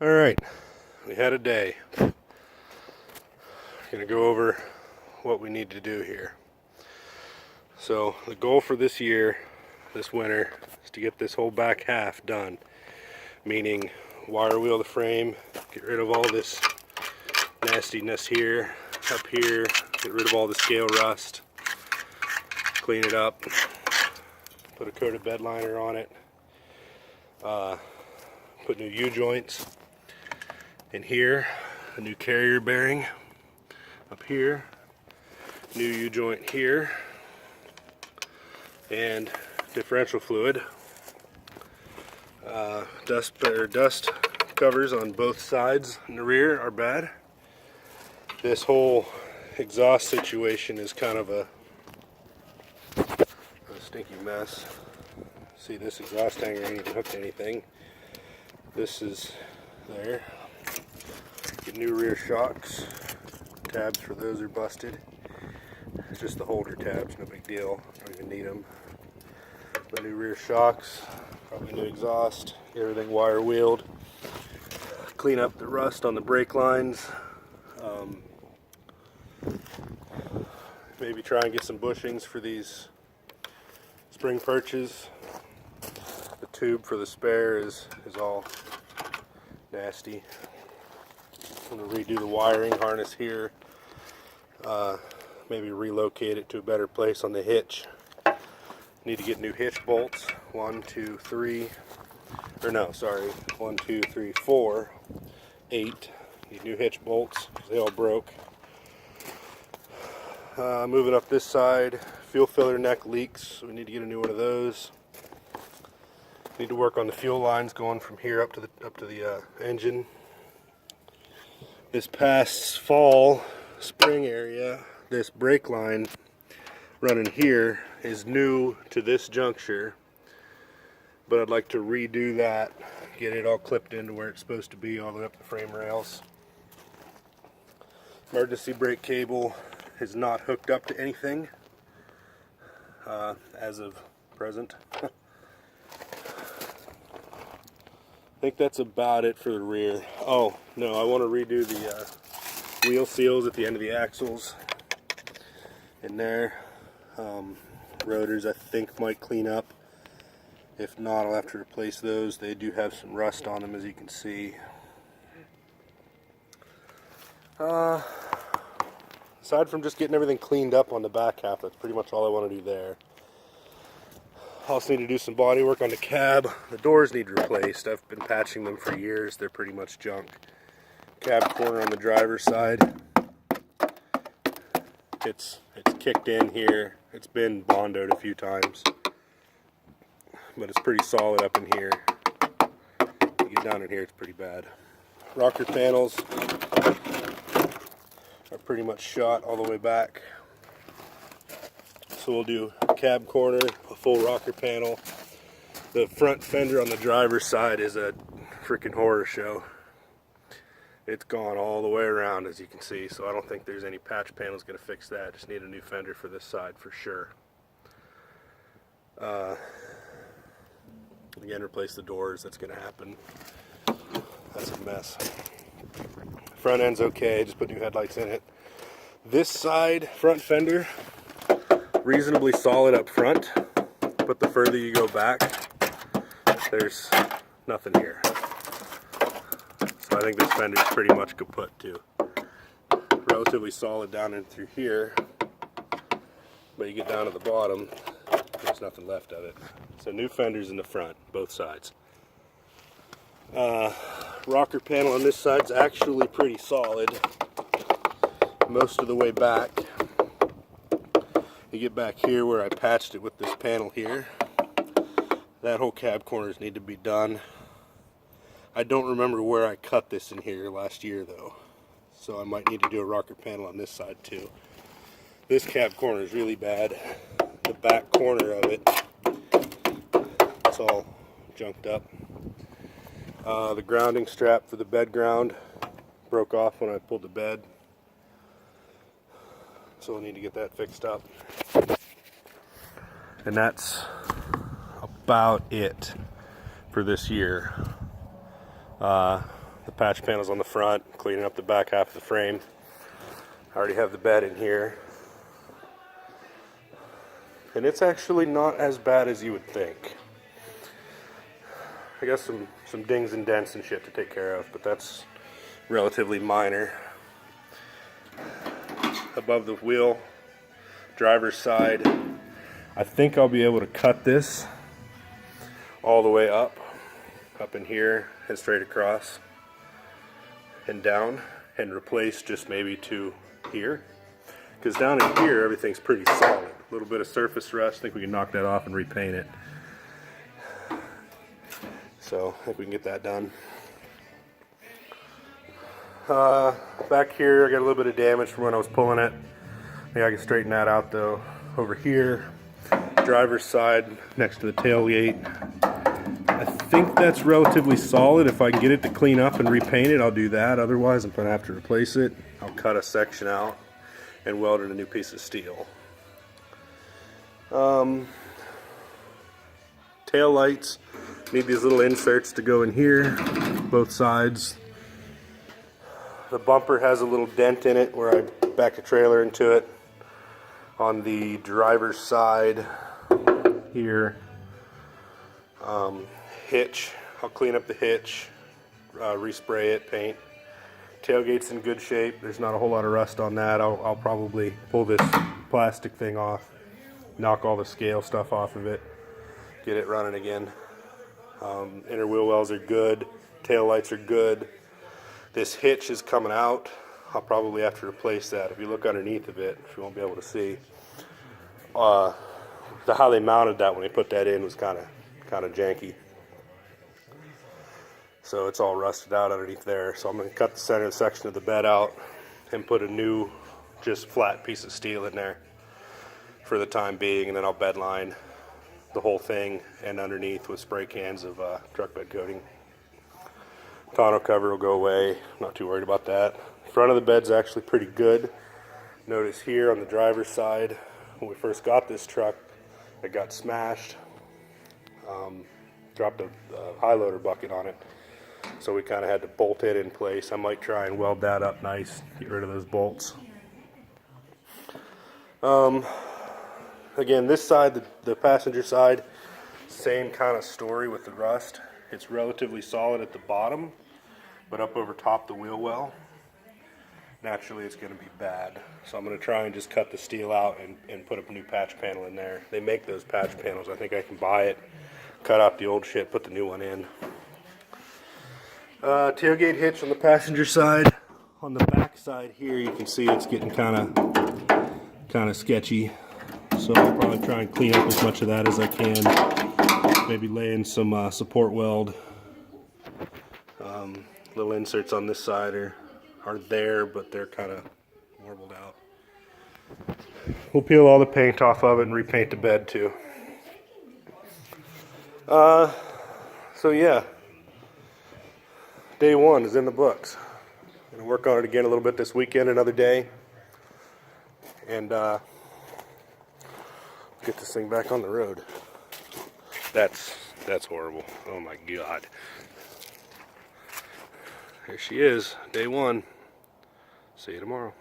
Alright, we had a day. Gonna go over what we need to do here. So the goal for this year, this winter, is to get this whole back half done. Meaning wire wheel the frame, get rid of all this nastiness here, up here, get rid of all the scale rust, clean it up, put a coat of bed liner on it, put new U-joints in here, a new carrier bearing up here, new U-joint here, and differential fluid. Dust covers on both sides in the rear are bad. This whole exhaust situation is kind of a stinky mess. See, this exhaust hanger ain't even hooked to anything. This is there. Get new rear shocks. Tabs for those are busted. It's just the holder tabs, no big deal. Don't even need them. The new rear shocks, probably new exhaust, get everything wire wheeled. Clean up the rust on the brake lines. Maybe try and get some bushings for these spring perches. The tube for the spare is all nasty. I'm going to redo the wiring harness here. Maybe relocate it to a better place on the hitch. Need to get new hitch bolts. 1, 2, 3. Or no, sorry. 1, 2, 3, 4, 8. Need new hitch bolts because they all broke. Moving up this side, fuel filler neck leaks, so we need to get a new one of those. Need to work on the fuel lines going from here up to the engine. This past fall, spring area, this brake line running here is new to this juncture, but I'd like to redo that, get it all clipped into where it's supposed to be all the way up the frame rails. Emergency brake cable is not hooked up to anything as of present. I think that's about it for the rear. Oh no, I want to redo the wheel seals at the end of the axles in there. Rotors I think might clean up. If not, I'll have to replace those. They do have some rust on them, as you can see. Aside from just getting everything cleaned up on the back half, that's pretty much all I want to do there. Also need to do some body work on the cab. The doors need replaced. I've been patching them for years. They're pretty much junk. Cab corner on the driver's side. It's kicked in here. It's been bondoed a few times, but it's pretty solid up in here. You get down in here, it's pretty bad. Rocker panels are pretty much shot all the way back. So we'll do cab corner, a full rocker panel. The front fender on the driver's side is a freaking horror show. It's gone all the way around, as you can see, so I don't think there's any patch panels going to fix that. Just need a new fender for this side for sure. Again, replace the doors. That's going to happen. That's a mess. Front end's okay, just put new headlights in it. This side front fender, reasonably solid up front, but the further you go back, there's nothing here. So I think this fender's pretty much kaput too. Relatively solid down in through here, but you get down to the bottom, there's nothing left of it. So new fenders in the front, both sides. Rocker panel on this side's actually pretty solid most of the way back. You get back here where I patched it with this panel here. That whole cab corners need to be done. I don't remember where I cut this in here last year though, so I might need to do a rocker panel on this side too. This cab corner is really bad. The back corner of it, it's all junked up. The grounding strap for the bed ground broke off when I pulled the bed, so we'll need to get that fixed up. And that's about it for this year. the patch panels on the front, cleaning up the back half of the frame. I already have the bed in here. And it's actually not as bad as you would think. I got some dings and dents and shit to take care of, but that's relatively minor. Above the wheel, driver's side, I think I'll be able to cut this all the way up in here and straight across and down, and replace just maybe to here, because down in here everything's pretty solid. A little bit of surface rust, I think we can knock that off and repaint it. So I think we can get that done. Back here I got a little bit of damage from when I was pulling it. I think I can straighten that out though. Over here, driver's side next to the tailgate, I think that's relatively solid. If I can get it to clean up and repaint it, I'll do that. Otherwise I'm going to have to replace it. I'll cut a section out and weld in a new piece of steel. Tail lights, need these little inserts to go in here, both sides. The bumper has a little dent in it where I backed a trailer into it. On the driver's side here, hitch, I'll clean up the hitch, respray it, paint. Tailgate's in good shape. There's not a whole lot of rust on that. I'll probably pull this plastic thing off, knock all the scale stuff off of it, get it running again. Inner wheel wells are good. Tail lights are good. This hitch is coming out. I'll probably have to replace that. If you look underneath of it, you won't be able to see. How they mounted that when they put that in was kind of janky. So it's all rusted out underneath there. So I'm going to cut the center section of the bed out and put a new, just flat piece of steel in there for the time being, and then I'll bed line the whole thing and underneath with spray cans of truck bed coating. Tonneau cover will go away. I'm not too worried about that. Front of the bed's actually pretty good. Notice here on the driver's side, when we first got this truck, it got smashed. Dropped a high loader bucket on it, so we kind of had to bolt it in place. I might try and weld that up nice, get rid of those bolts. Again, this side, the passenger side, same kind of story with the rust. It's relatively solid at the bottom, but up over top the wheel well, naturally it's going to be bad. So I'm going to try and just cut the steel out and put a new patch panel in there. They make those patch panels. I think I can buy it, cut out the old shit, put the new one in. Tailgate hitch on the passenger side. On the back side here, you can see it's getting kind of sketchy. So I'll probably try and clean up as much of that as I can. Maybe lay in some support weld. Little inserts on this side are there, but they're kind of warbled out. We'll peel all the paint off of it and repaint the bed too. So yeah, day one is in the books. I'm gonna work on it again a little bit this weekend, another day, and get this thing back on the road. That's horrible. Oh my God. There she is, day one. See you tomorrow.